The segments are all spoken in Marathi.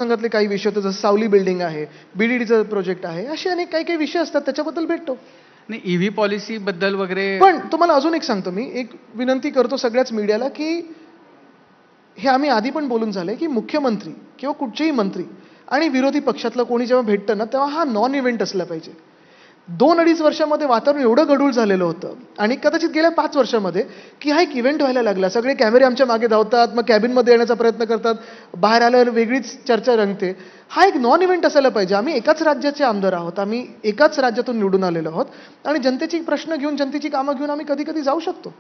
मतदारसंघातले काही विषय होते, जसं सावली बिल्डिंग आहे, बीडीडीचा प्रोजेक्ट आहे, असे अनेक काही काही विषय असतात, त्याच्याबद्दल भेटतो. नाही, ईव्ही पॉलिसी बद्दल वगैरे. पण तुम्हाला अजून एक सांगतो, मी एक विनंती करतो सगळ्याच मीडियाला, की हे आम्ही आधी पण बोलून झालंय, की मुख्यमंत्री किंवा कुठचेही मंत्री आणि विरोधी पक्षातलं कोणी जेव्हा भेटतं ना, तेव्हा हा नॉन इव्हेंट असला पाहिजे. 2-2.5 वर्षामध्ये वातावरण एवढं गढूळ झालेलं होतं आणि कदाचित गेल्या 5 वर्षामध्ये की हा एक इव्हेंट व्हायला लागला. सगळे कॅमेरे आमच्या मागे धावतात, मग कॅबिनमध्ये येण्याचा प्रयत्न करतात, बाहेर आल्यावर वेगळीच चर्चा रंगते. हा एक नॉन इव्हेंट असायला पाहिजे. आम्ही एकाच राज्याचे आमदार आहोत, आम्ही एकाच राज्यातून निवडून आलेलो आहोत आणि जनतेची प्रश्न घेऊन, जनतेची कामं घेऊन आम्ही कधी कधी जाऊ शकतो.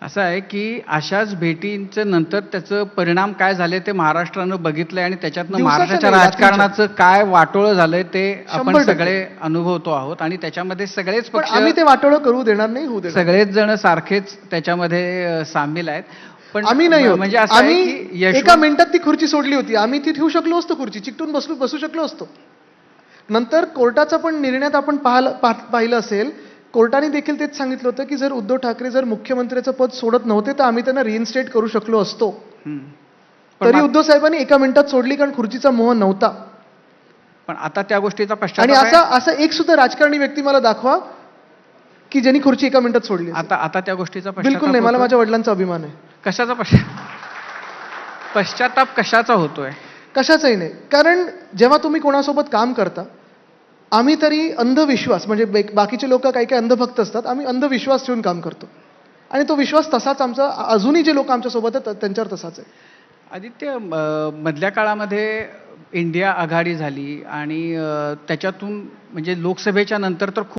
असं आहे की अशाच भेटींचं नंतर त्याचं परिणाम काय झाले ते महाराष्ट्रानं बघितलंय आणि त्याच्यातनं दिवसाचं महाराष्ट्राच्या नाही, राजकारणाचं काय वाटोळं झालंय ते आपण 100% सगळे अनुभवतो आहोत आणि त्याच्यामध्ये सगळेच पण पक्ष, आम्ही ते वाटोळं करू देणार नाही, होऊ देणार. सगळेच जण सारखेच त्याच्यामध्ये सामील आहेत. पण आम्ही नाही होत. म्हणजे असं आहे आम्ही की एका मिनिटात ती खुर्ची सोडली होती, आम्ही ती ठेवू शकलो असतो, खुर्ची चिकटून बसू शकलो असतो. नंतर कोर्टाचा पण निर्णयात आपण पाहिलं असेल, कोर्टाने देखील तेच सांगितलं होतं की जर उद्धव ठाकरे जर मुख्यमंत्र्याचं पद सोडत नव्हते तर आम्ही त्यांना रिइन्स्टेट करू शकलो असतो. तरी उद्धव साहेबांनी एका मिनिटात सोडली, कारण खुर्चीचा मोह नव्हता. पण आता त्या गोष्टीचा आणि पश्चाताप आहे. असं एक सुद्धा राजकारणी व्यक्ती मला दाखवा की ज्यांनी खुर्ची एका मिनिटात सोडली असेल. आता त्या गोष्टीचा बिलकुल नाही. मला होतोय? माझ्या वडिलांचा अभिमान आहे. कशाचा पश्चाताप कशाचा होतोय? कशाचाही नाही. कारण जेव्हा तुम्ही कोणासोबत काम करता, आम्ही तरी अंधविश्वास, म्हणजे बाकीचे लोक काही काही अंधभक्त असतात, आम्ही अंधविश्वास ठेवून काम करतो आणि तो विश्वास तसाच आमचा अजूनही जे लोक आमच्यासोबत आहेत त्यांच्यावर तसाच आहे. आदित्य, मधल्या काळामध्ये इंडिया आघाडी झाली आणि त्याच्यातून म्हणजे लोकसभेच्या नंतर तर खूप